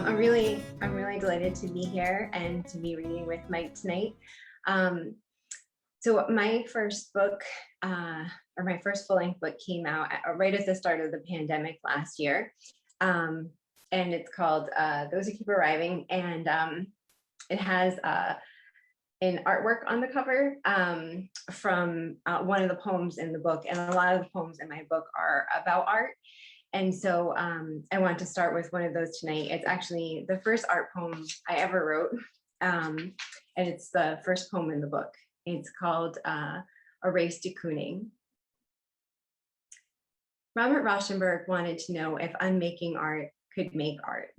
I'm really delighted to be here and to be reading with Mike tonight. Um, so my first book, or my first full-length book, came out right at the start of the pandemic last year, and it's called "Those Who Keep Arriving," and it has an artwork on the cover from one of the poems in the book, and a lot of the poems in my book are about art. And so I want to start with one of those tonight. It's actually the first art poem I ever wrote, and it's the first poem in the book. It's called A Race to Kooning. Robert Rauschenberg wanted to know if unmaking art could make art.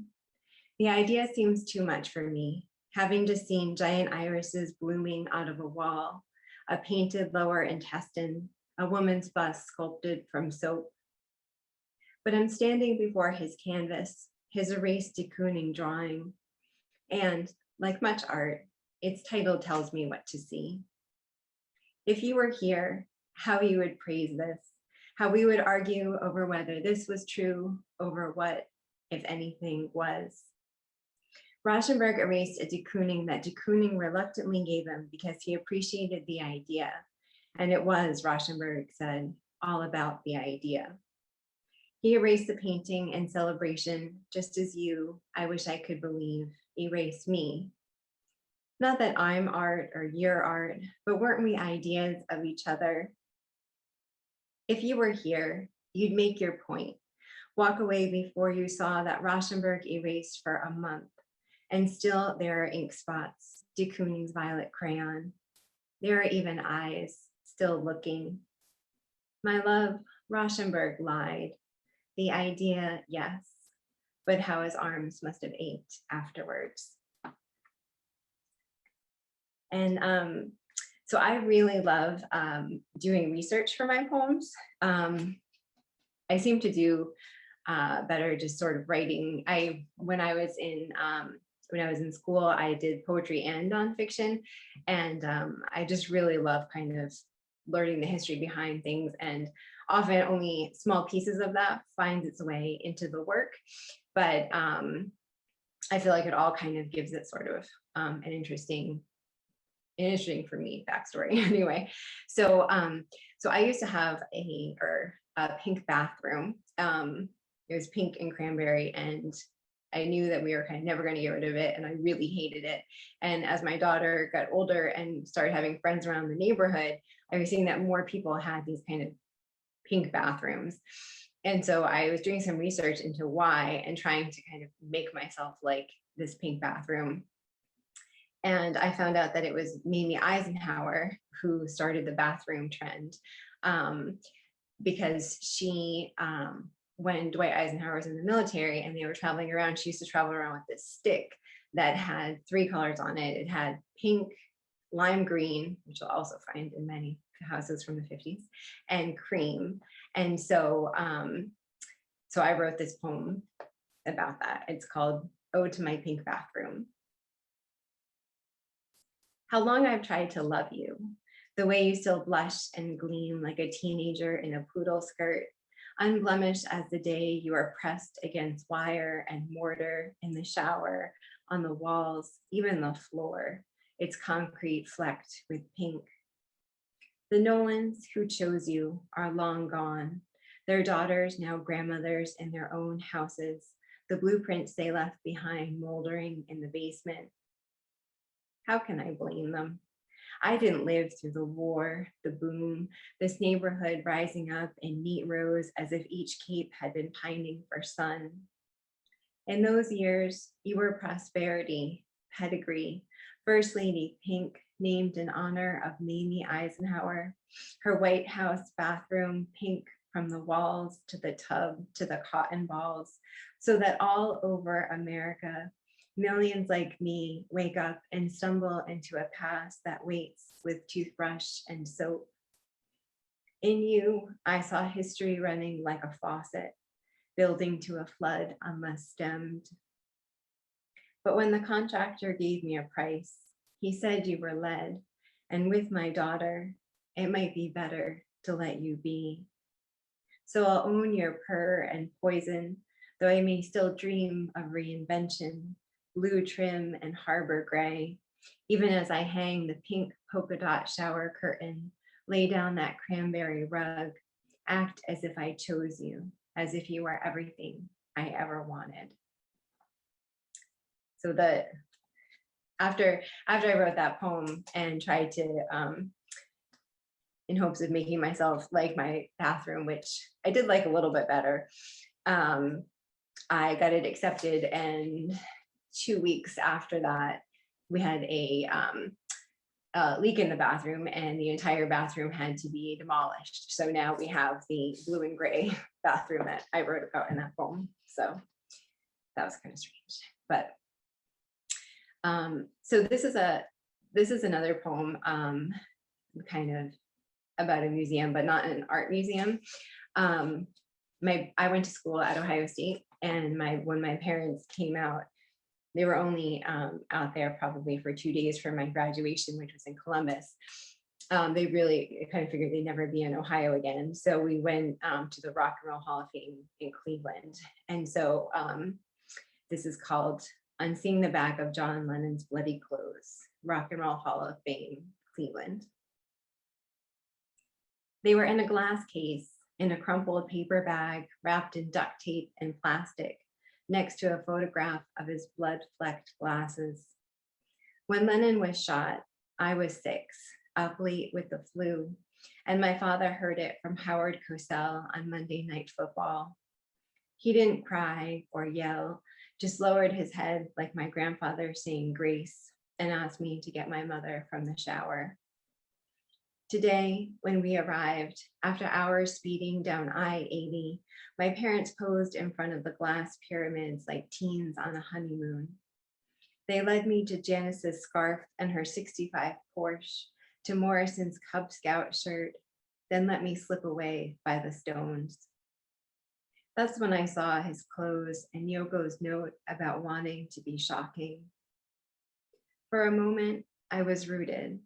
The idea seems too much for me, having just seen giant irises blooming out of a wall, a painted lower intestine, a woman's bust sculpted from soap. But I'm standing before his canvas, his A Race to Kooning drawing, and like much art, its title tells me what to see. If you were here, how you would praise this, how we would argue over whether this was true, over what, if anything, was. Rauschenberg erased a de Kooning that de Kooning reluctantly gave him because he appreciated the idea. And it was, Rauschenberg said, all about the idea. He erased the painting in celebration, just as you, I wish I could believe, erased me. Not that I'm art or you're art, but weren't we ideas of each other? If you were here, you'd make your point, walk away before you saw that Rauschenberg erased for a month, and still there are ink spots, de Kooning's violet crayon. There are even eyes, still looking. My love, Rauschenberg lied. The idea, yes, but how his arms must have ached afterwards. And so I really love doing research for my poems. I seem to do better just sort of writing. When I was in school, I did poetry and nonfiction, and I just really love kind of learning the history behind things, and often only small pieces of that finds its way into the work. But I feel like it all kind of gives it sort of an interesting for me backstory anyway. So I used to have a pink bathroom. It was pink and cranberry, and I knew that we were kind of never going to get rid of it, and I really hated it. And as my daughter got older and started having friends around the neighborhood, I was seeing that more people had these kind of pink bathrooms. And so I was doing some research into why and trying to kind of make myself like this pink bathroom. And I found out that it was Mamie Eisenhower who started the bathroom trend, because she, when Dwight Eisenhower was in the military and they were traveling around, she used to travel around with this stick that had 3 colors on it. It had pink, lime green, which you'll also find in many houses from the 50s, and cream. And so, so I wrote this poem about that. It's called Ode to My Pink Bathroom. How long I've tried to love you, the way you still blush and gleam like a teenager in a poodle skirt, unblemished as the day you are pressed against wire and mortar in the shower, on the walls, even the floor, its concrete flecked with pink. The Nolans who chose you are long gone, their daughters now grandmothers in their own houses, the blueprints they left behind moldering in the basement. How can I blame them? I didn't live through the war, the boom, this neighborhood rising up in neat rows as if each cape had been pining for sun. In those years, you were prosperity, pedigree, First Lady Pink, named in honor of Mamie Eisenhower, her White House bathroom pink from the walls to the tub to the cotton balls, so that all over America, millions like me wake up and stumble into a past that waits with toothbrush and soap. In you, I saw history running like a faucet, building to a flood unless stemmed. But when the contractor gave me a price, he said you were led, and with my daughter, it might be better to let you be. So I'll own your purr and poison, though I may still dream of reinvention, blue trim and harbor gray, even as I hang the pink polka dot shower curtain, lay down that cranberry rug, act as if I chose you, as if you were everything I ever wanted. So after I wrote that poem and tried to, in hopes of making myself like my bathroom, which I did like a little bit better, I got it accepted, and 2 weeks after that, we had a leak in the bathroom, and the entire bathroom had to be demolished. So now we have the blue and gray bathroom that I wrote about in that poem. So that was kind of strange, but so this is another poem, kind of about a museum, but not an art museum. I went to school at Ohio State, and when my parents came out, they were only out there probably for 2 days for my graduation, which was in Columbus. They really kind of figured they'd never be in Ohio again. So we went to the Rock and Roll Hall of Fame in Cleveland. And so this is called Unseeing the Back of John Lennon's Bloody Clothes, Rock and Roll Hall of Fame, Cleveland. They were in a glass case, in a crumpled paper bag, wrapped in duct tape and plastic, next to a photograph of his blood-flecked glasses. When Lennon was shot, I was 6, up late with the flu, and my father heard it from Howard Cosell on Monday Night Football. He didn't cry or yell, just lowered his head like my grandfather saying grace, and asked me to get my mother from the shower. Today, when we arrived, after hours speeding down I-80, my parents posed in front of the glass pyramids like teens on a honeymoon. They led me to Janice's scarf and her 65 Porsche, to Morrison's Cub Scout shirt, then let me slip away by the stones. That's when I saw his clothes and Yoko's note about wanting to be shocking. For a moment, I was rooted.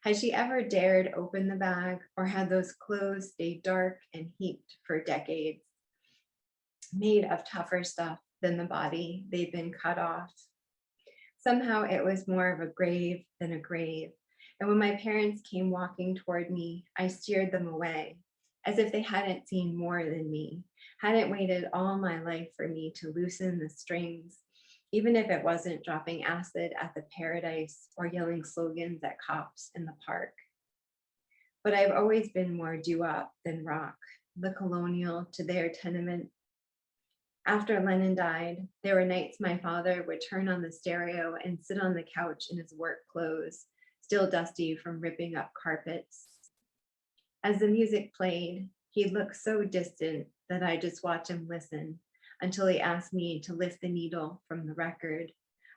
Had she ever dared open the bag, or had those clothes stayed dark and heaped for decades, made of tougher stuff than the body they'd been cut off? Somehow it was more of a grave than a grave. And when my parents came walking toward me, I steered them away, as if they hadn't seen more than me, hadn't waited all my life for me to loosen the strings, even if it wasn't dropping acid at the Paradise or yelling slogans at cops in the park. But I've always been more doo-wop than rock, the colonial to their tenement. After Lennon died, there were nights my father would turn on the stereo and sit on the couch in his work clothes, still dusty from ripping up carpets. As the music played, he'd look so distant that I just watch him listen, until he asked me to lift the needle from the record,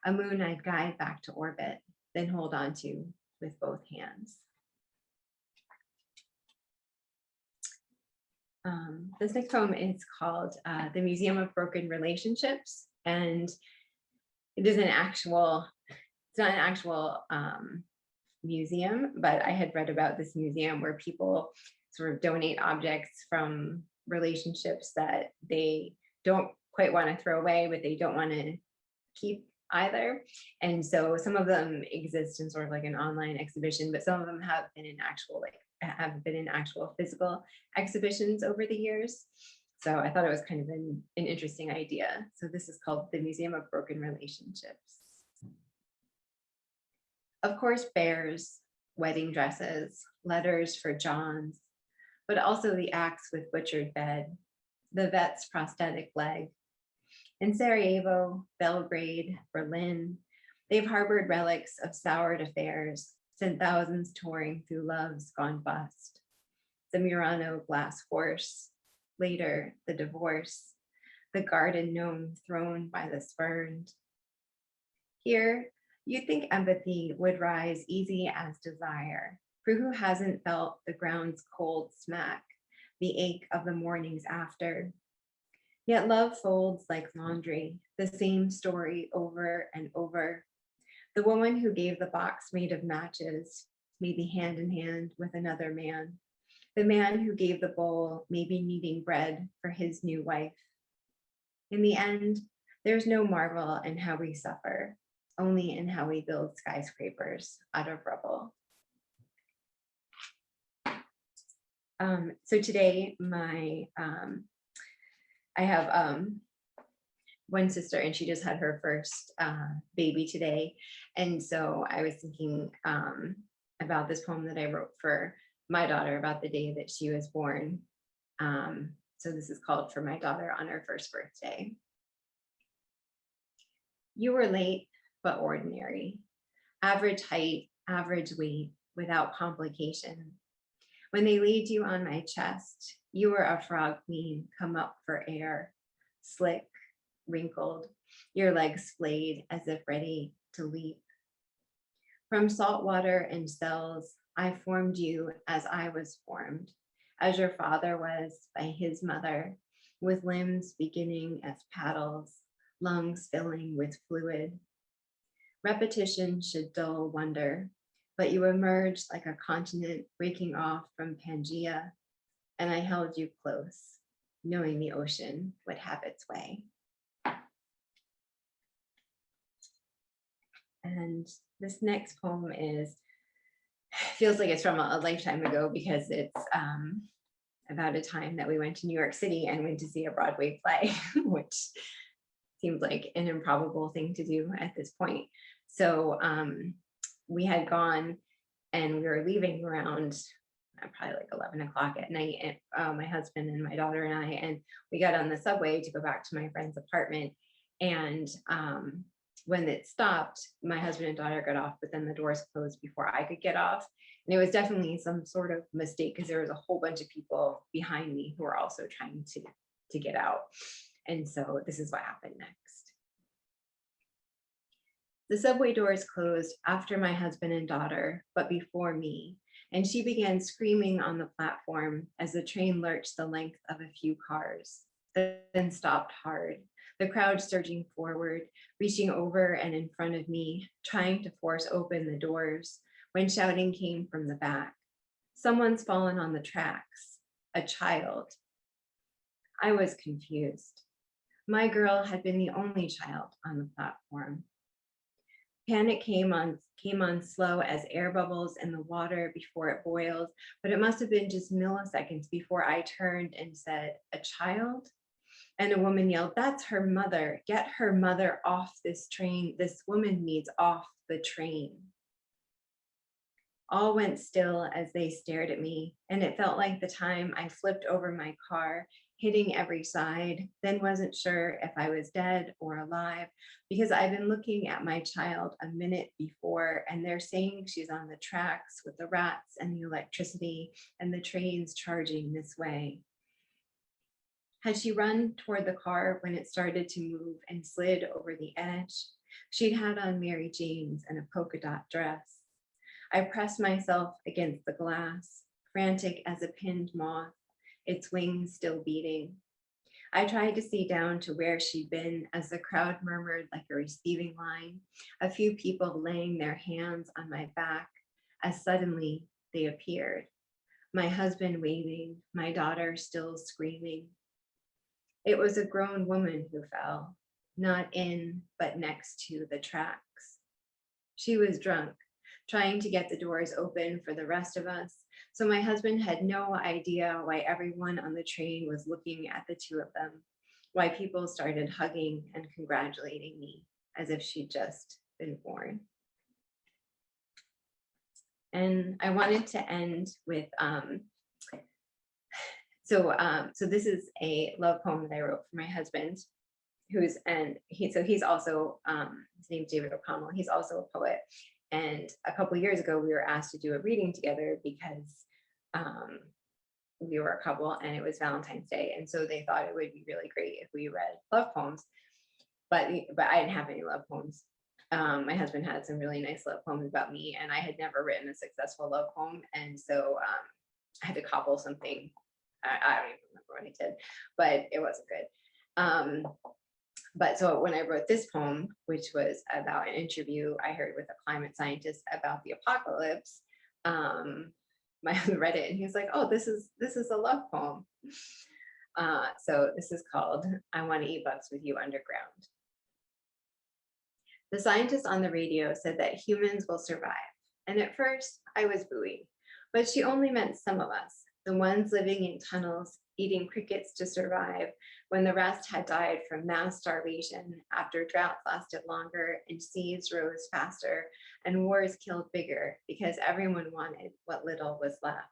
a moon I'd guide back to orbit, then hold on to with both hands. This next poem is called The Museum of Broken Relationships, and it's not an actual museum, but I had read about this museum where people sort of donate objects from relationships that they don't quite want to throw away, but they don't want to keep either. And so some of them exist in sort of like an online exhibition, but some of them have been in actual physical exhibitions over the years. So I thought it was kind of an interesting idea. So this is called The Museum of Broken Relationships. Of course, bears, wedding dresses, letters for Johns, but also the axe with butchered bed, the vet's prosthetic leg. In Sarajevo, Belgrade, Berlin, they've harbored relics of soured affairs, sent thousands touring through loves gone bust. The Murano glass horse, later the divorce, the garden gnome thrown by the spurned. Here, you'd think empathy would rise easy as desire, for who hasn't felt the ground's cold smack, the ache of the mornings after? Yet love folds like laundry, the same story over and over. The woman who gave the box made of matches, maybe hand in hand with another man. The man who gave the bowl, maybe kneading bread for his new wife. In the end, there's no marvel in how we suffer, only in how we build skyscrapers out of rubble. So today, I have one sister, and she just had her first baby today. And so I was thinking about this poem that I wrote for my daughter about the day that she was born. So this is called For My Daughter on Her First Birthday. You were late, but ordinary. Average height, average weight, without complication. When they laid you on my chest, you were a frog queen come up for air, slick, wrinkled, your legs splayed as if ready to leap. From salt water and cells, I formed you as I was formed, as your father was by his mother, with limbs beginning as paddles, lungs filling with fluid. Repetition should dull wonder, but you emerged like a continent breaking off from Pangea, and I held you close, knowing the ocean would have its way. And this next poem feels like it's from a lifetime ago, because it's about a time that we went to New York City and went to see a Broadway play, which seems like an improbable thing to do at this point. So we had gone, and we were leaving around probably like 11 o'clock at night, and my husband and my daughter and I, and we got on the subway to go back to my friend's apartment. And when it stopped, my husband and daughter got off, but then the doors closed before I could get off. And it was definitely some sort of mistake, because there was a whole bunch of people behind me who were also trying to get out. And so this is what happened next. The subway doors closed after my husband and daughter, but before me, and she began screaming on the platform as the train lurched the length of a few cars, then stopped hard, the crowd surging forward, reaching over and in front of me, trying to force open the doors, when shouting came from the back. Someone's fallen on the tracks, a child. I was confused. My girl had been the only child on the platform. Panic came on slow as air bubbles in the water before it boiled, but it must have been just milliseconds before I turned and said, "A child?" And a woman yelled, "That's her mother. Get her mother off this train. This woman needs off the train." All went still as they stared at me, and it felt like the time I flipped over my car, hitting every side, then wasn't sure if I was dead or alive, because I'd been looking at my child a minute before, and they're saying she's on the tracks with the rats and the electricity and the trains charging this way. Had she run toward the car when it started to move and slid over the edge? She'd had on Mary Jane's and a polka dot dress. I pressed myself against the glass, frantic as a pinned moth, its wings still beating. I tried to see down to where she'd been as the crowd murmured like a receiving line, a few people laying their hands on my back, as suddenly they appeared. My husband waving, my daughter still screaming. It was a grown woman who fell, not in, but next to the tracks. She was drunk, trying to get the doors open for the rest of us. So my husband had no idea why everyone on the train was looking at the two of them, why people started hugging and congratulating me as if she'd just been born. And I wanted to end with, so this is a love poem that I wrote for my husband, he's also, his name's David O'Connell. He's also a poet. And a couple of years ago, we were asked to do a reading together because we were a couple and it was Valentine's Day. And so they thought it would be really great if we read love poems, but I didn't have any love poems. My husband had some really nice love poems about me, and I had never written a successful love poem. And so I had to cobble something. I don't even remember what I did, but it wasn't good. But so when I wrote this poem, which was about an interview I heard with a climate scientist about the apocalypse, my husband read it and he was like, "Oh, this is a love poem." So this is called I Want to Eat Bugs with You Underground. The scientist on the radio said that humans will survive. And at first, I was buoyed. But she only meant some of us, the ones living in tunnels, eating crickets to survive, when the rest had died from mass starvation after droughts lasted longer and seas rose faster and wars killed bigger because everyone wanted what little was left.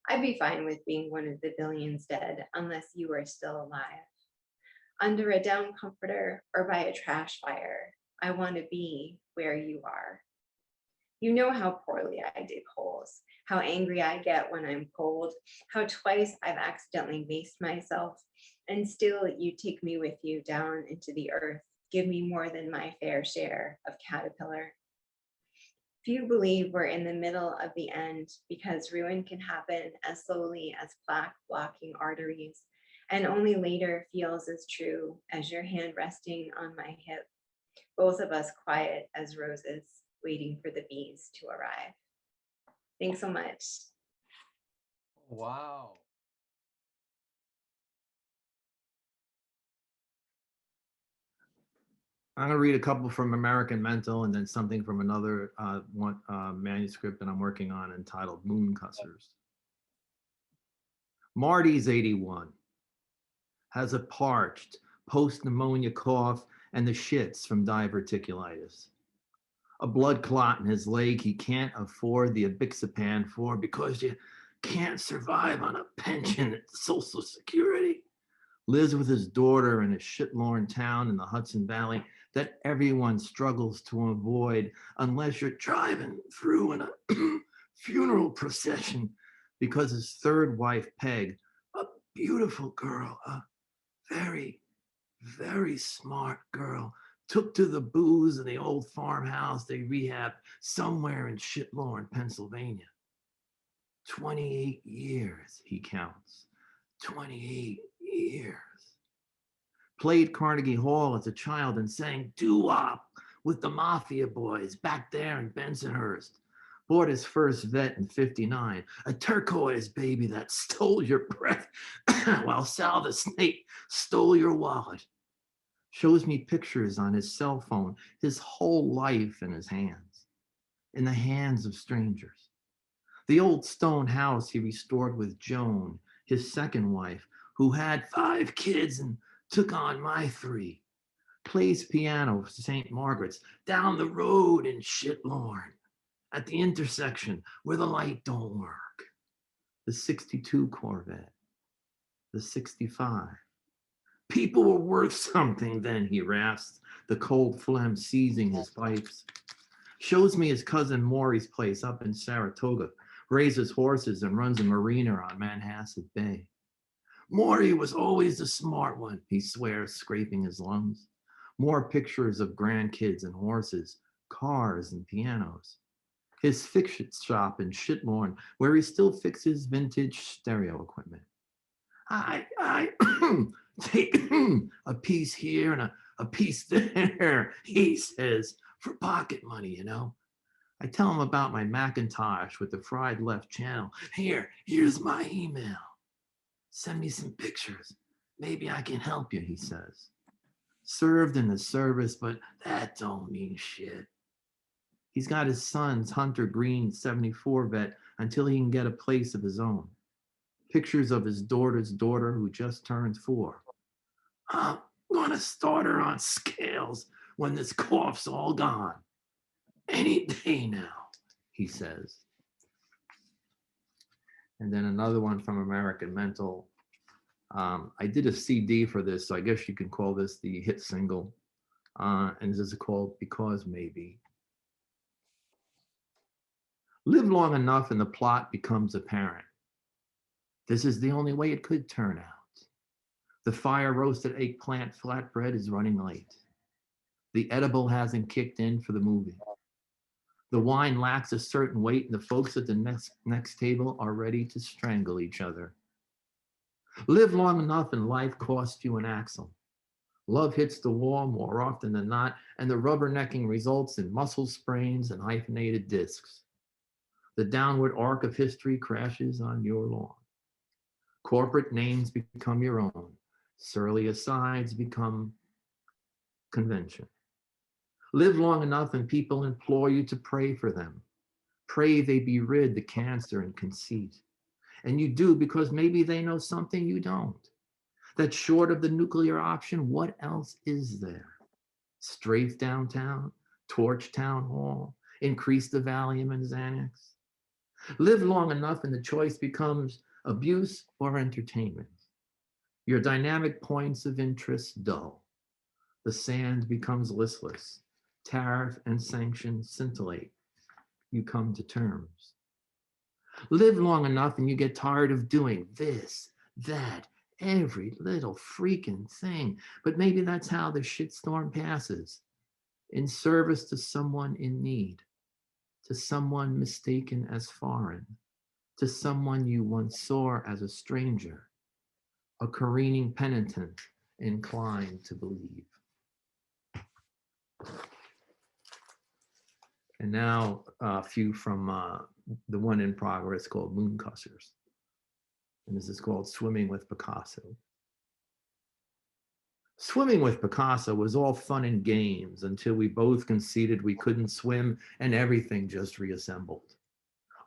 I'd be fine with being one of the billions dead unless you were still alive. Under a down comforter or by a trash fire, I want to be where you are. You know how poorly I dig holes, how angry I get when I'm cold, how twice I've accidentally maced myself, and still you take me with you down into the earth, give me more than my fair share of caterpillar. Few believe we're in the middle of the end because ruin can happen as slowly as plaque blocking arteries, and only later feels as true as your hand resting on my hip, both of us quiet as roses, waiting for the bees to arrive. Thanks so much. Wow. I'm going to read a couple from American Mental and then something from another manuscript that I'm working on entitled Moon Cussers. Marty's 81, has a parched post-pneumonia cough and the shits from diverticulitis. A blood clot in his leg he can't afford the Abixapan for because you can't survive on a pension at Social Security. Lives with his daughter in a shit-lorn town in the Hudson Valley that everyone struggles to avoid unless you're driving through in a funeral procession because his third wife, Peg, a beautiful girl, a very, very smart girl, took to the booze in the old farmhouse they rehabbed somewhere in shit-lorn Pennsylvania. 28 years, he counts. 28 years. Played Carnegie Hall as a child and sang doo-wop with the Mafia boys back there in Bensonhurst. Bought his first vet in '59, a turquoise baby that stole your breath while Sal the Snake stole your wallet. Shows me pictures on his cell phone, his whole life in his hands, in the hands of strangers. The old stone house he restored with Joan, his second wife, who had 5 kids and took on my 3. Plays piano for St. Margaret's down the road in Shitlorn, at the intersection where the light don't work. The 62 Corvette, the 65. People were worth something then, he raps, the cold phlegm seizing his pipes. Shows me his cousin Maury's place up in Saratoga, raises horses and runs a marina on Manhasset Bay. Maury was always the smart one, he swears, scraping his lungs. More pictures of grandkids and horses, cars and pianos. His fix-it shop in Shitlorn, where he still fixes vintage stereo equipment. I take a piece here and a piece there, he says, for pocket money, you know. I tell him about my Macintosh with the fried left channel. Here's my email. Send me some pictures. Maybe I can help you, he says. Served in the service, but that don't mean shit. He's got his son's Hunter Green 74 vet until he can get a place of his own. Pictures of his daughter's daughter who just turned 4. I'm gonna start her on scales when this cough's all gone. Any day now, he says. And then another one from American Mental. I did a CD for this, so I guess you can call this the hit single. And this is called Because Maybe. Live long enough and the plot becomes apparent. This is the only way it could turn out. The fire-roasted eggplant flatbread is running late. The edible hasn't kicked in for the movie. The wine lacks a certain weight and the folks at the next table are ready to strangle each other. Live long enough and life costs you an axle. Love hits the wall more often than not, and the rubbernecking results in muscle sprains and hyphenated discs. The downward arc of history crashes on your lawn. Corporate names become your own. Surly asides become convention. Live long enough and people implore you to pray for them. Pray they be rid the cancer and conceit. And you do because maybe they know something you don't. That short of the nuclear option, what else is there? Strafe downtown, torch town hall, increase the Valium and Xanax. Live long enough and the choice becomes abuse or entertainment. Your dynamic points of interest dull. The sand becomes listless. Tariff and sanction scintillate. You come to terms. Live long enough and you get tired of doing this, that, every little freaking thing. But maybe that's how the shitstorm passes. In service to someone in need, to someone mistaken as foreign, to someone you once saw as a stranger, a careening penitent inclined to believe. And now a few from the one in progress called Mooncussers. And this is called Swimming with Picasso. Swimming with Picasso was all fun and games until we both conceded we couldn't swim and everything just reassembled.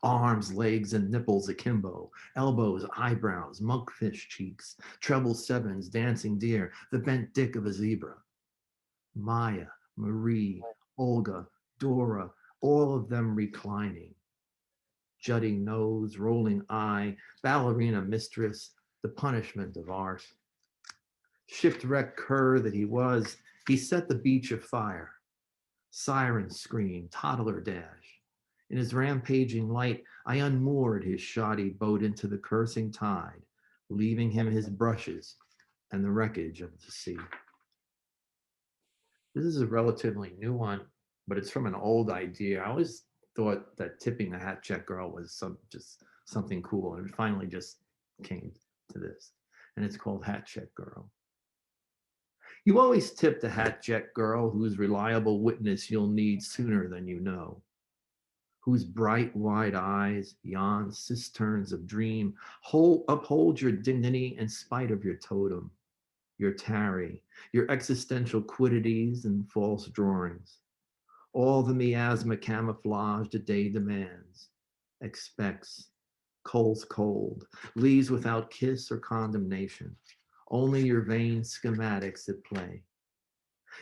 Arms, legs, and nipples akimbo, elbows, eyebrows, monkfish cheeks, treble sevens, dancing deer, the bent dick of a zebra. Maya, Marie, Olga, Dora, all of them reclining. Jutting nose, rolling eye, ballerina mistress, the punishment of art. Shipwrecked cur that he was, he set the beach afire. Siren scream, toddler dash. In his rampaging light, I unmoored his shoddy boat into the cursing tide, leaving him his brushes and the wreckage of the sea. This is a relatively new one, but it's from an old idea. I always thought that tipping the hat check girl was just something cool, and it finally just came to this. And it's called Hat Check Girl. You always tip the hat check girl whose reliable witness you'll need sooner than you know, whose bright, wide eyes, yon cisterns of dream, uphold your dignity in spite of your totem, your tarry, your existential quiddities and false drawings. All the miasma camouflage the day demands, expects, coals cold, leaves without kiss or condemnation. Only your vain schematics at play.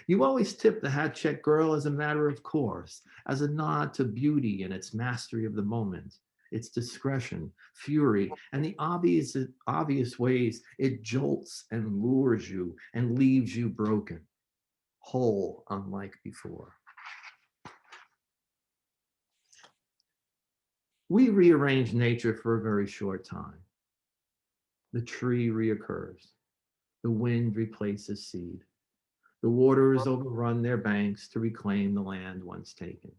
You always tip the hat check girl as a matter of course, as a nod to beauty and its mastery of the moment, its discretion, fury, and the obvious ways it jolts and lures you and leaves you broken, whole unlike before. We rearrange nature for a very short time. The tree reoccurs. The wind replaces seed. The waters overrun their banks to reclaim the land once taken.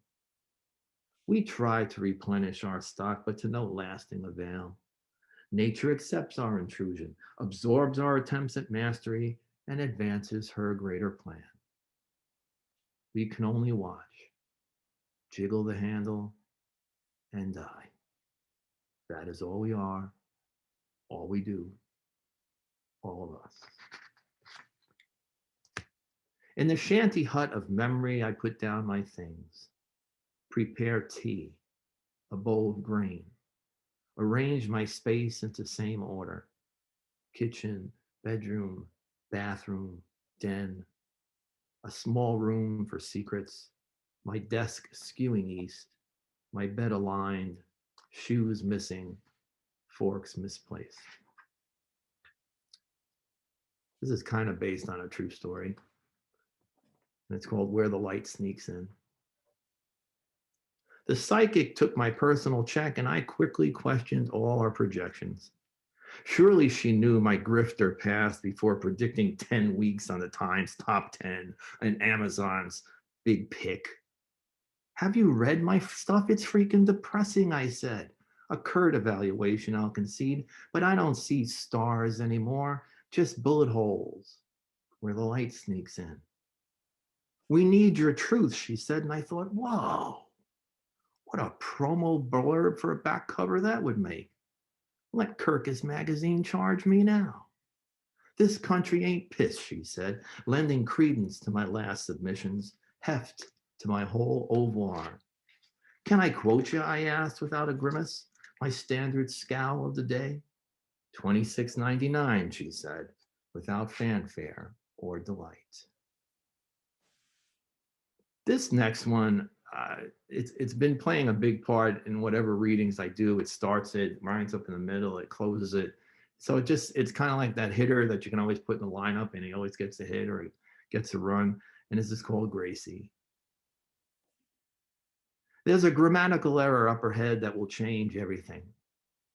We try to replenish our stock, but to no lasting avail. Nature accepts our intrusion, absorbs our attempts at mastery, and advances her greater plan. We can only watch, jiggle the handle, and die. That is all we are, all we do, all of us. In the shanty hut of memory, I put down my things. Prepare tea, a bowl of grain. Arrange my space into same order. Kitchen, bedroom, bathroom, den. A small room for secrets. My desk skewing east. My bed aligned. Shoes missing. Forks misplaced. This is kind of based on a true story. And it's called Where the Light Sneaks In. The psychic took my personal check and I quickly questioned all our projections. Surely she knew my grifter past before predicting 10 weeks on the Times top 10 and Amazon's big pick. Have you read my stuff? It's freaking depressing, I said. A curt evaluation, I'll concede, but I don't see stars anymore, just bullet holes where the light sneaks in. We need your truth, she said, and I thought, whoa, what a promo blurb for a back cover that would make. Let Kirkus magazine charge me now. This country ain't piss, she said, lending credence to my last submissions, heft to my whole ovoir. Can I quote you, I asked without a grimace, my standard scowl of the day? $26.99, she said, without fanfare or delight. This next one, it's been playing a big part in whatever readings I do. It starts it, winds up in the middle, it closes it. So it's kind of like that hitter that you can always put in the lineup and he always gets a hit or he gets a run. And this is called Gracie. There's a grammatical error up ahead that will change everything.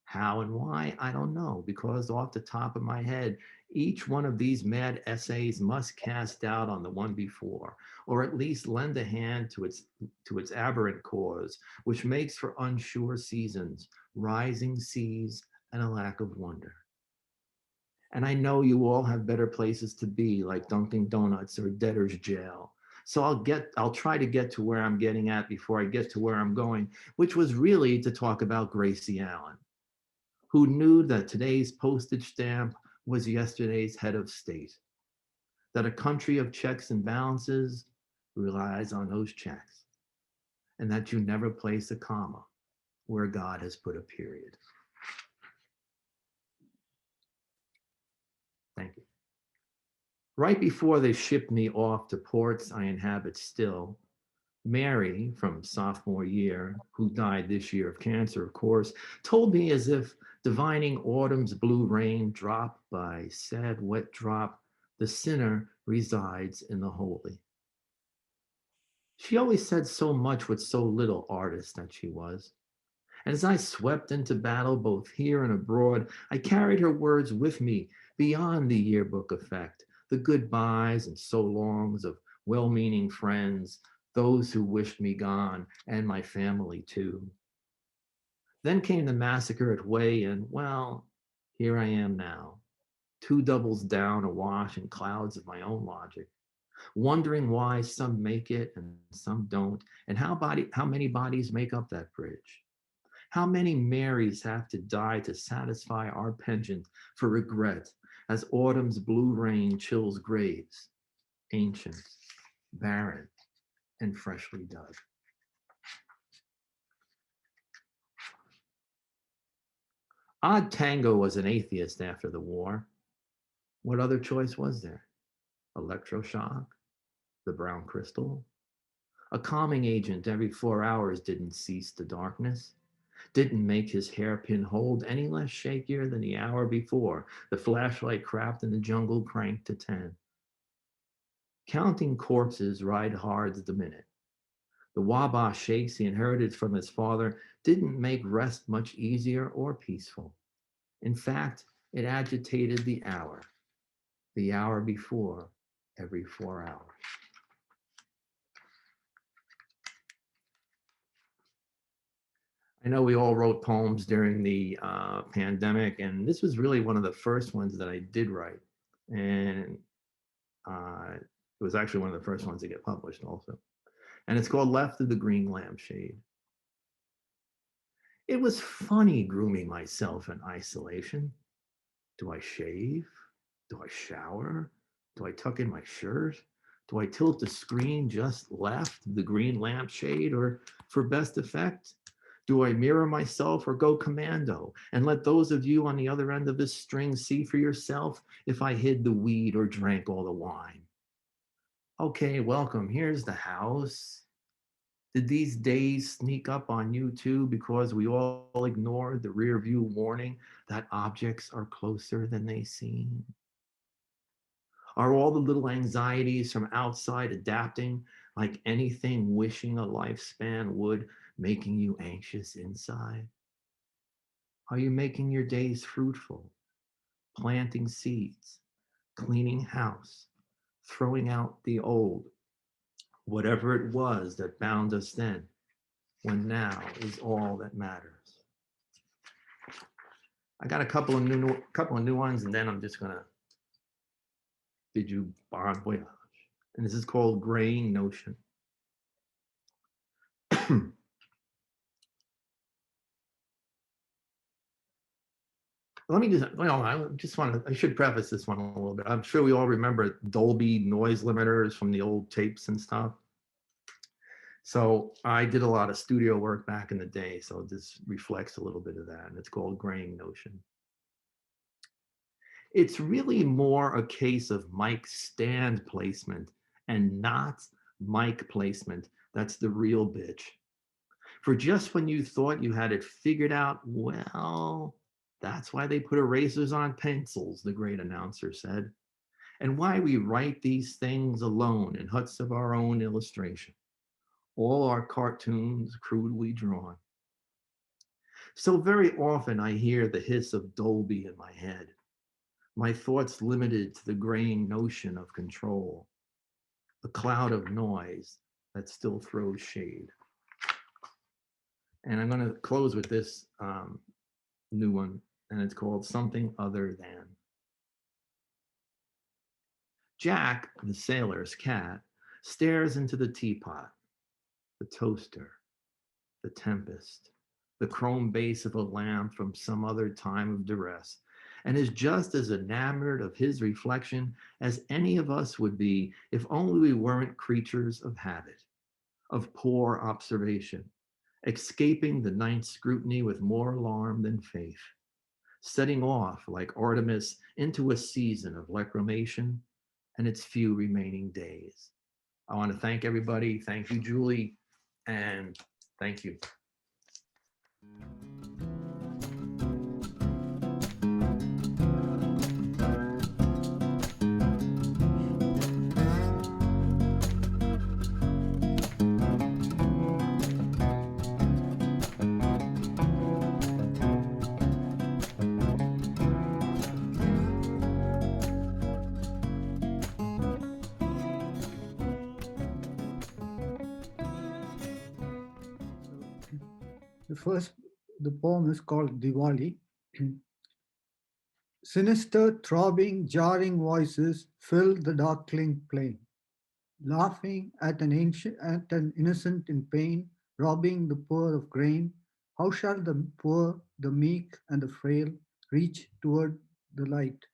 How and why, I don't know, because off the top of my head, each one of these mad essays must cast doubt on the one before, or at least lend a hand to its aberrant cause, which makes for unsure seasons, rising seas, and a lack of wonder. And I know you all have better places to be, like Dunkin' Donuts or debtor's jail. So I'll try to get to where I'm getting at before I get to where I'm going, which was really to talk about Gracie Allen, who knew that today's postage stamp was yesterday's head of state, that a country of checks and balances relies on those checks, and that you never place a comma where God has put a period. Thank you. Right before they shipped me off to ports I inhabit still, Mary, from sophomore year, who died this year of cancer, of course, told me as if divining autumn's blue rain drop by sad wet drop, the sinner resides in the holy. She always said so much with so little, artist that she was. And as I swept into battle both here and abroad, I carried her words with me beyond the yearbook effect, the goodbyes and so longs of well-meaning friends, those who wished me gone, and my family too. Then came the massacre at Way, and well, here I am now, two doubles down, awash in clouds of my own logic, wondering why some make it and some don't, and how many bodies make up that bridge. How many Marys have to die to satisfy our penchant for regret as autumn's blue rain chills graves, ancient, barren, and freshly dug. Odd Tango was an atheist after the war. What other choice was there? Electroshock, the brown crystal. A calming agent every 4 hours didn't cease the darkness, didn't make his hairpin hold any less shakier than the hour before the flashlight craft in the jungle cranked to 10. Counting corpses ride hard the minute. The Wabash shakes he inherited from his father didn't make rest much easier or peaceful. In fact, it agitated the hour before every 4 hours. I know we all wrote poems during the pandemic, and this was really one of the first ones that I did write. And it was actually one of the first ones to get published also. And it's called Left of the Green Lampshade. It was funny grooming myself in isolation. Do I shave? Do I shower? Do I tuck in my shirt? Do I tilt the screen just left the green lampshade or for best effect? Do I mirror myself or go commando and let those of you on the other end of this string see for yourself if I hid the weed or drank all the wine? Okay, welcome. Here's the house. Did these days sneak up on you too because we all ignored the rear view warning that objects are closer than they seem? Are all the little anxieties from outside adapting like anything wishing a lifespan would, making you anxious inside? Are you making your days fruitful, planting seeds, cleaning house, throwing out the old, whatever it was that bound us then, when now is all that matters? I got a couple of new ones, and then I'm just gonna bid you bon voyage. And this is called Graying Notion. Let me just, well, I should preface this one a little bit. I'm sure we all remember Dolby noise limiters from the old tapes and stuff. So I did a lot of studio work back in the day. So this reflects a little bit of that. And it's called graying notion. It's really more a case of mic stand placement and not mic placement. That's the real bitch. For just when you thought you had it figured out, well, that's why they put erasers on pencils, the great announcer said, and why we write these things alone in huts of our own illustration, all our cartoons crudely drawn. So very often I hear the hiss of Dolby in my head, my thoughts limited to the graying notion of control, a cloud of noise that still throws shade. And I'm going to close with this new one, and it's called Something Other Than. Jack, the sailor's cat, stares into the teapot, the toaster, the tempest, the chrome base of a lamp from some other time of duress, and is just as enamored of his reflection as any of us would be if only we weren't creatures of habit, of poor observation, escaping the night scrutiny with more alarm than faith, setting off like Artemis into a season of reclamation and its few remaining days. I want to thank everybody. Thank you, Julie, and thank you. The poem is called Diwali. Sinister, throbbing, jarring voices fill the darkling plain, laughing at an innocent in pain, robbing the poor of grain. How shall the poor, the meek, and the frail reach toward the light?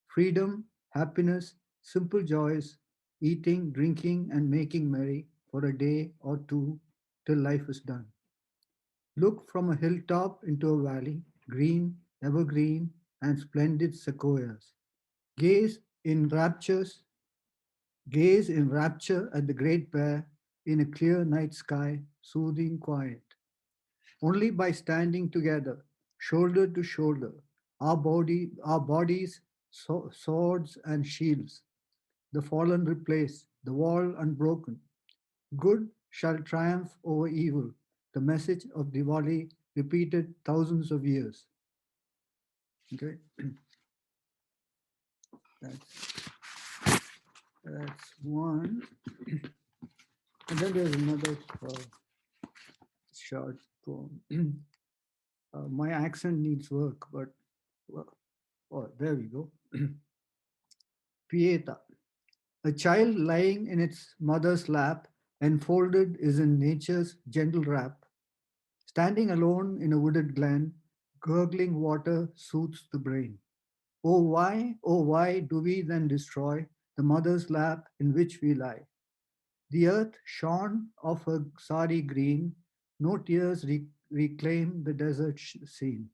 Freedom, happiness, simple joys, eating, drinking, and making merry for a day or two till life is done. Look from a hilltop into a valley, green, evergreen, and splendid sequoias. Gaze in raptures, gaze in rapture at the great bear in a clear night sky, soothing quiet. Only by standing together, shoulder to shoulder, our bodies, swords and shields, the fallen replaced, the wall unbroken. Good shall triumph over evil, the message of Diwali repeated thousands of years. Okay, that's one. And then there's another short poem. My accent needs work, but oh, there we go. Pieta. A child lying in its mother's lap, enfolded is in nature's gentle wrap. Standing alone in a wooded glen, gurgling water soothes the brain. Oh why do we then destroy the mother's lap in which we lie? The earth shorn of her sari green, no tears reclaim the desert scene.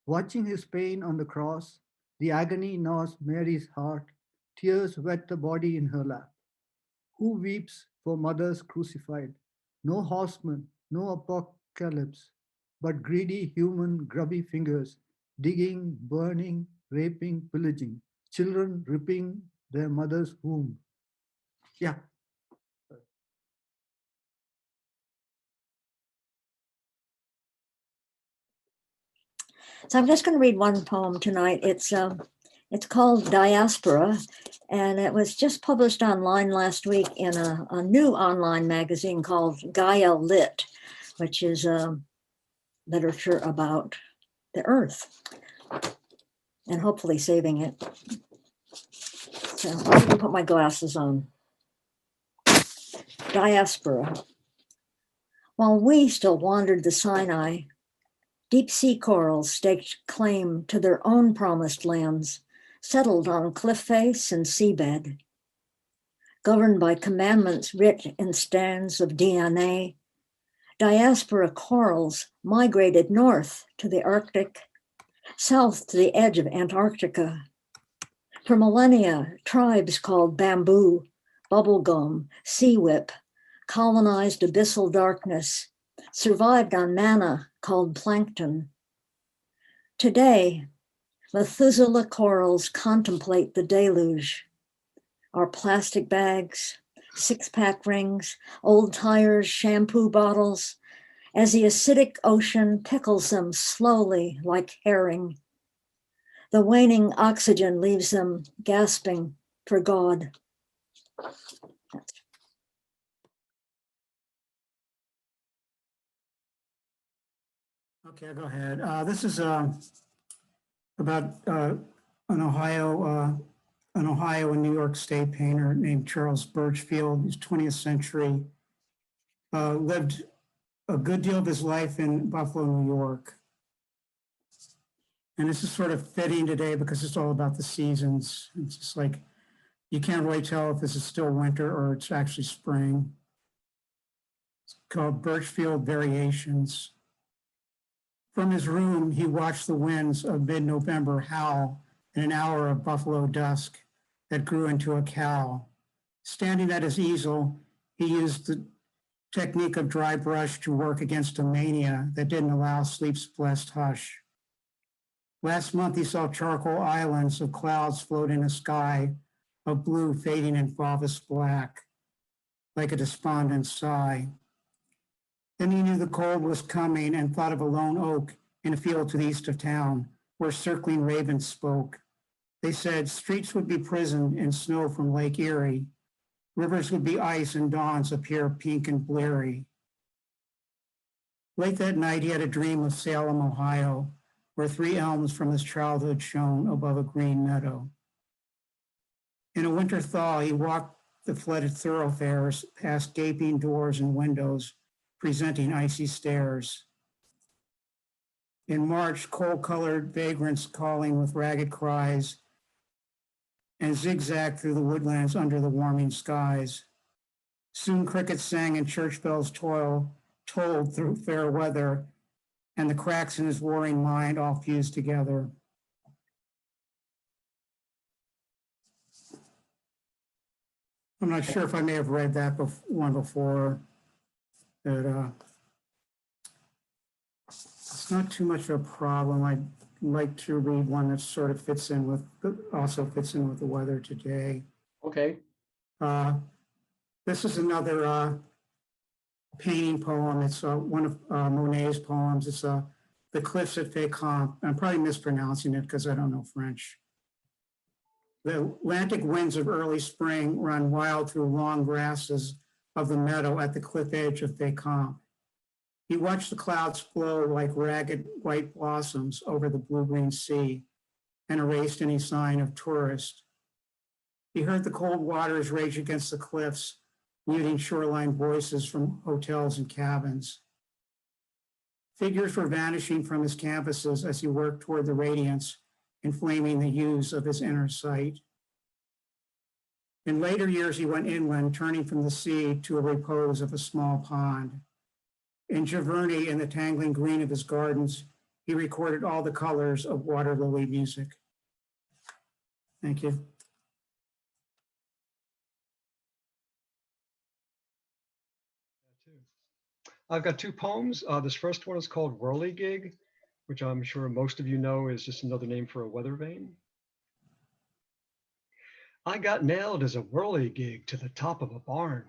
Watching his pain on the cross, the agony gnaws Mary's heart, tears wet the body in her lap. Who weeps for mothers crucified? No horseman, no apocalypse, but greedy human grubby fingers, digging, burning, raping, pillaging, children ripping their mother's womb. Yeah. So I'm just going to read one poem tonight. It's called Diaspora, and it was just published online last week in a new online magazine called Gaia Lit, which is literature about the earth and hopefully saving it. So I'm going to put my glasses on. Diaspora. While we still wandered the Sinai, Deep sea corals staked claim to their own promised lands, settled on cliff face and seabed. Governed by commandments writ in strands of DNA, diaspora corals migrated north to the Arctic, south to the edge of Antarctica. For millennia, tribes called bamboo, bubblegum, sea whip, colonized abyssal darkness, survived on manna called plankton. Today, Methuselah corals contemplate the deluge. Our plastic bags, six-pack rings, old tires, shampoo bottles, as the acidic ocean pickles them slowly like herring. The waning oxygen leaves them gasping for God. Okay, I'll go ahead. This is about an Ohio and New York State painter named Charles Birchfield. He's 20th century, lived a good deal of his life in Buffalo, New York. And this is sort of fitting today because it's all about the seasons. It's just like, you can't really tell if this is still winter or it's actually spring. It's called Birchfield Variations. From his room, he watched the winds of mid-November howl in an hour of buffalo dusk that grew into a cow. Standing at his easel, he used the technique of dry brush to work against a mania that didn't allow sleep's blessed hush. Last month, he saw charcoal islands of clouds float in a sky of blue fading in fulvous black, like a despondent sigh. Then he knew the cold was coming and thought of a lone oak in a field to the east of town, where circling ravens spoke. They said streets would be prisoned in snow from Lake Erie. Rivers would be ice and dawns appear pink and bleary. Late that night, he had a dream of Salem, Ohio, where three elms from his childhood shone above a green meadow. In a winter thaw, he walked the flooded thoroughfares past gaping doors and windows, presenting icy stares. In March, coal-colored vagrants calling with ragged cries and zigzagged through the woodlands under the warming skies. Soon crickets sang and church bells tolled through fair weather, and the cracks in his warring mind all fused together. I'm not sure if I may have read that one before, but it's not too much of a problem. I'd like to read one that sort of also fits in with the weather today. Okay. This is another painting poem. It's one of Monet's poems. It's The Cliffs at Fécamp. I'm probably mispronouncing it because I don't know French. The Atlantic winds of early spring run wild through long grasses of the meadow at the cliff edge of Fécamp. He watched the clouds flow like ragged white blossoms over the blue-green sea and erased any sign of tourist. He heard the cold waters rage against the cliffs, muting shoreline voices from hotels and cabins. Figures were vanishing from his canvases as he worked toward the radiance, inflaming the hues of his inner sight. In later years, he went inland, turning from the sea to a repose of a small pond. In Giverny, in the tangling green of his gardens, he recorded all the colors of water lily music. Thank you. I've got two poems. This first one is called Whirligig, which I'm sure most of you know is just another name for a weather vane. I got nailed as a whirligig to the top of a barn,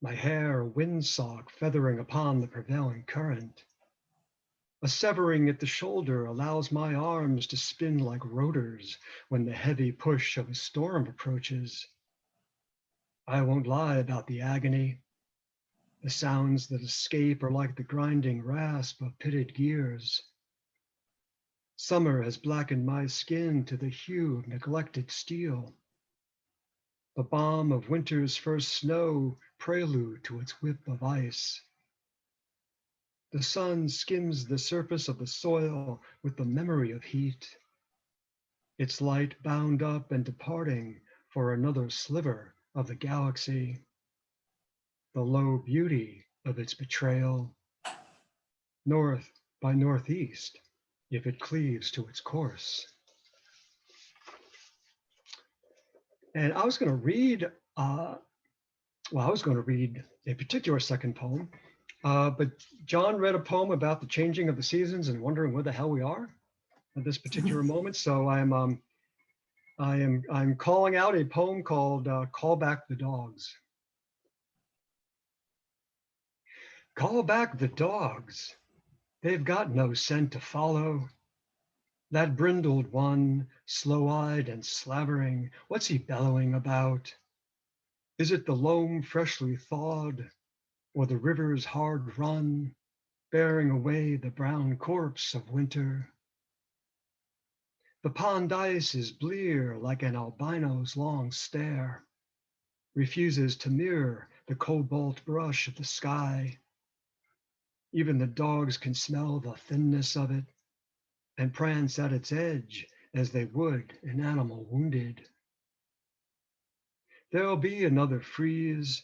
my hair a windsock feathering upon the prevailing current. A severing at the shoulder allows my arms to spin like rotors when the heavy push of a storm approaches. I won't lie about the agony. The sounds that escape are like the grinding rasp of pitted gears. Summer has blackened my skin to the hue of neglected steel. The balm of winter's first snow, prelude to its whip of ice. The sun skims the surface of the soil with the memory of heat, its light bound up and departing for another sliver of the galaxy, the low beauty of its betrayal, north by northeast, if it cleaves to its course. And I was going to read, I was going to read a particular second poem, but John read a poem about the changing of the seasons and wondering where the hell we are at this particular moment. So I'm calling out a poem called "Call Back the Dogs." Call back the dogs. They've got no scent to follow. That brindled one, slow-eyed and slavering, what's he bellowing about? Is it the loam freshly thawed, or the river's hard run, bearing away the brown corpse of winter? The pond ice is blear like an albino's long stare, refuses to mirror the cobalt brush of the sky. Even the dogs can smell the thinness of it and prance at its edge as they would an animal wounded. There'll be another freeze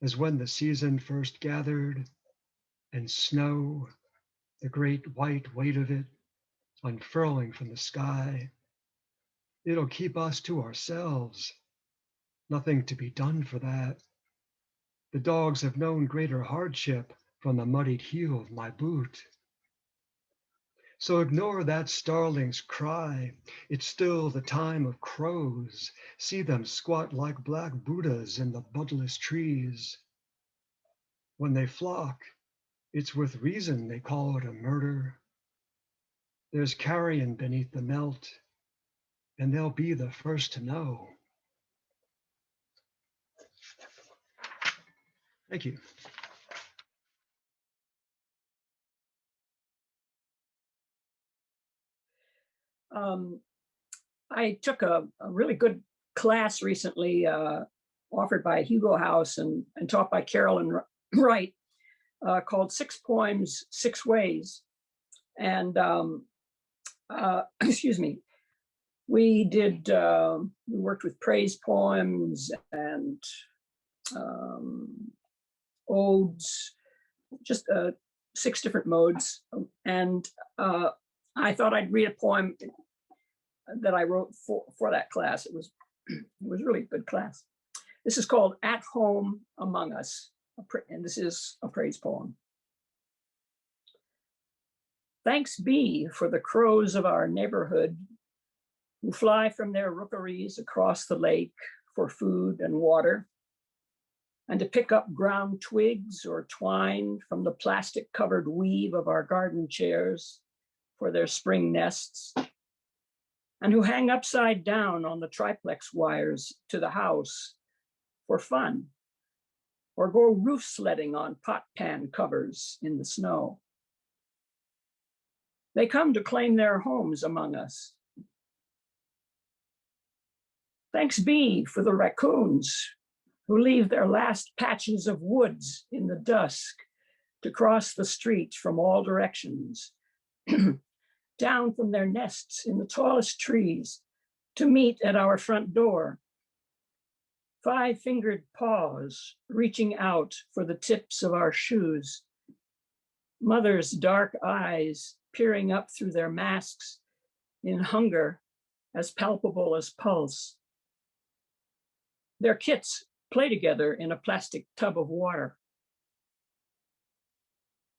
as when the season first gathered, and snow, the great white weight of it, unfurling from the sky. It'll keep us to ourselves. Nothing to be done for that. The dogs have known greater hardship from the muddied heel of my boot. So ignore that starling's cry. It's still the time of crows. See them squat like black Buddhas in the budless trees. When they flock, it's with reason they call it a murder. There's carrion beneath the melt, and they'll be the first to know. Thank you. I took a really good class recently offered by Hugo House and taught by Carolyn Wright called 6 Poems, 6 Ways. And excuse me, we worked with praise poems and odes, just 6 different modes. And I thought I'd read a poem that I wrote for that class. It was really a good class. This is called At Home Among Us, and this is a praise poem. Thanks be for the crows of our neighborhood who fly from their rookeries across the lake for food and water, and to pick up ground twigs or twine from the plastic-covered weave of our garden chairs for their spring nests, and who hang upside down on the triplex wires to the house for fun, or go roof sledding on pot pan covers in the snow. They come to claim their homes among us. Thanks be for the raccoons who leave their last patches of woods in the dusk to cross the street from all directions, down from their nests in the tallest trees to meet at our front door. 5-fingered paws reaching out for the tips of our shoes. Mothers' dark eyes peering up through their masks in hunger as palpable as pulse. Their kits play together in a plastic tub of water.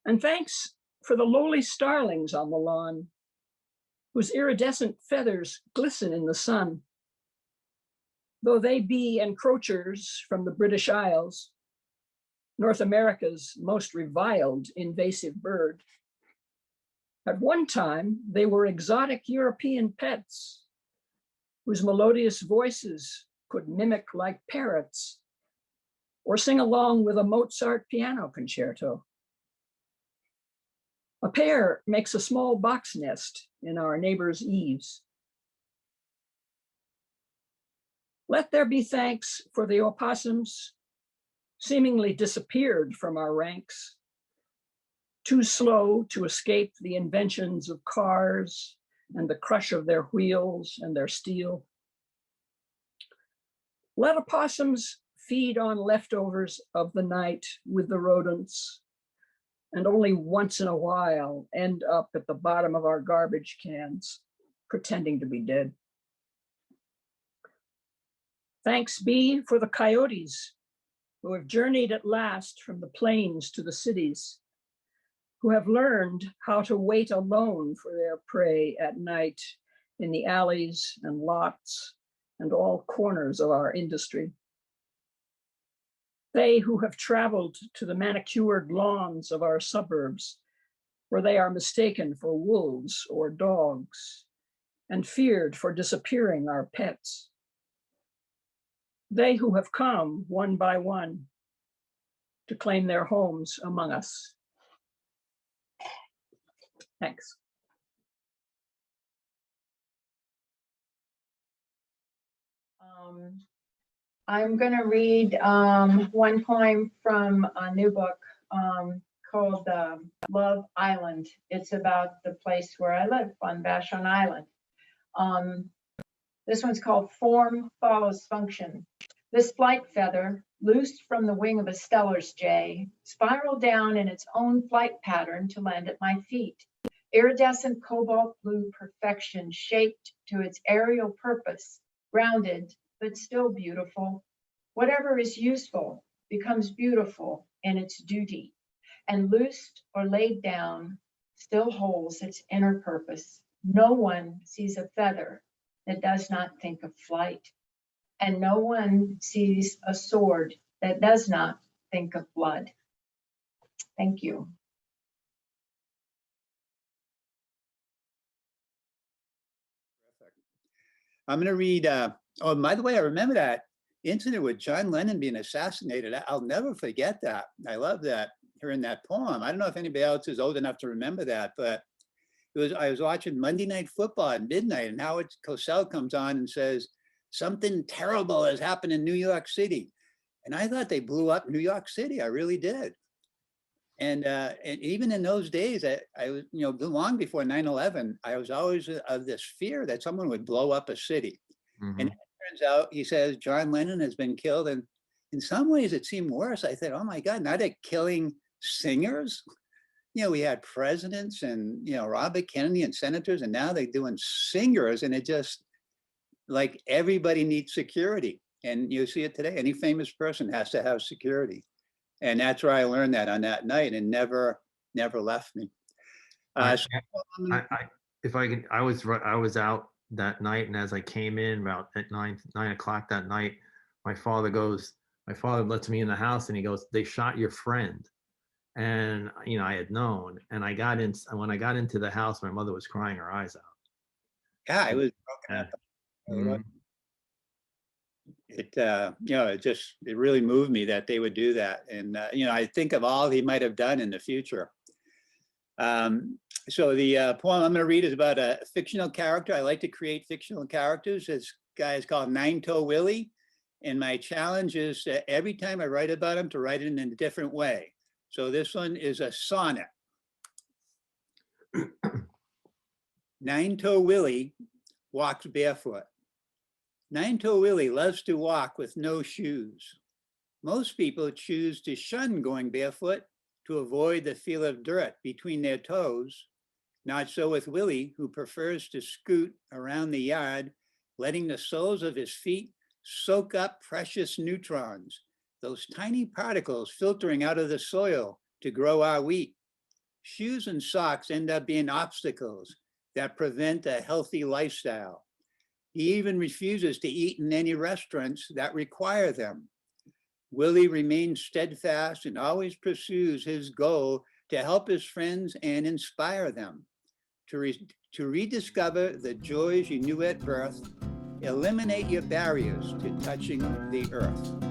And thanks for the lowly starlings on the lawn, whose iridescent feathers glisten in the sun. Though they be encroachers from the British Isles, North America's most reviled invasive bird. At one time, they were exotic European pets, whose melodious voices could mimic like parrots, or sing along with a Mozart piano concerto. A pair makes a small box nest in our neighbor's eaves. Let there be thanks for the opossums, seemingly disappeared from our ranks, too slow to escape the inventions of cars and the crush of their wheels and their steel. Let opossums feed on leftovers of the night with the rodents, and only once in a while end up at the bottom of our garbage cans, pretending to be dead. Thanks be for the coyotes who have journeyed at last from the plains to the cities, who have learned how to wait alone for their prey at night in the alleys and lots and all corners of our industry. They who have traveled to the manicured lawns of our suburbs, where they are mistaken for wolves or dogs and feared for disappearing our pets. They who have come one by one to claim their homes among us. Thanks. I'm going to read one poem from a new book called Love Island. It's about the place where I live on Vashon Island. This one's called Form Follows Function. This flight feather, loosed from the wing of a Steller's jay, spiraled down in its own flight pattern to land at my feet. Iridescent cobalt blue perfection shaped to its aerial purpose, grounded but still beautiful. Whatever is useful becomes beautiful in its duty, and loosed or laid down still holds its inner purpose. No one sees a feather that does not think of flight, and no one sees a sword that does not think of blood. Thank you. I'm going to read, oh, by the way, I remember that incident with John Lennon being assassinated. I'll never forget that. I love that, hearing that poem. I don't know if anybody else is old enough to remember that, but I was watching Monday Night Football at midnight, and Howard Cosell comes on and says, something terrible has happened in New York City. And I thought they blew up New York City. I really did. And even in those days, I was, long before 9/11, I was always of this fear that someone would blow up a city. Mhm. And it turns out, he says, John Lennon has been killed. And in some ways it seemed worse. I thought, oh my God, now they're killing singers. We had presidents and, Robert Kennedy and senators, and now they're doing singers. And it just, like, everybody needs security. And you see it today, any famous person has to have security. And that's where I learned that on that night, and never left me. If I can, I was out that night, and as I came in about at 9 o'clock that night, my father lets me in the house, and he goes, "They shot your friend." And I had known, and when I got into the house, my mother was crying her eyes out. Yeah, I was broken up. Mhm. It really moved me that they would do that. And, I think of all he might have done in the future. So the poem I'm going to read is about a fictional character. I like to create fictional characters. This guy is called Nine-Toe Willie. And my challenge is every time I write about him, to write it in a different way. So this one is a sonnet. Nine-Toe Willie walks barefoot. Nine-Toe Willie loves to walk with no shoes. Most people choose to shun going barefoot to avoid the feel of dirt between their toes. Not so with Willie, who prefers to scoot around the yard, letting the soles of his feet soak up precious neutrons, those tiny particles filtering out of the soil to grow our wheat. Shoes and socks end up being obstacles that prevent a healthy lifestyle. He even refuses to eat in any restaurants that require them. Willie remains steadfast and always pursues his goal to help his friends and inspire them. To rediscover the joys you knew at birth, eliminate your barriers to touching the earth.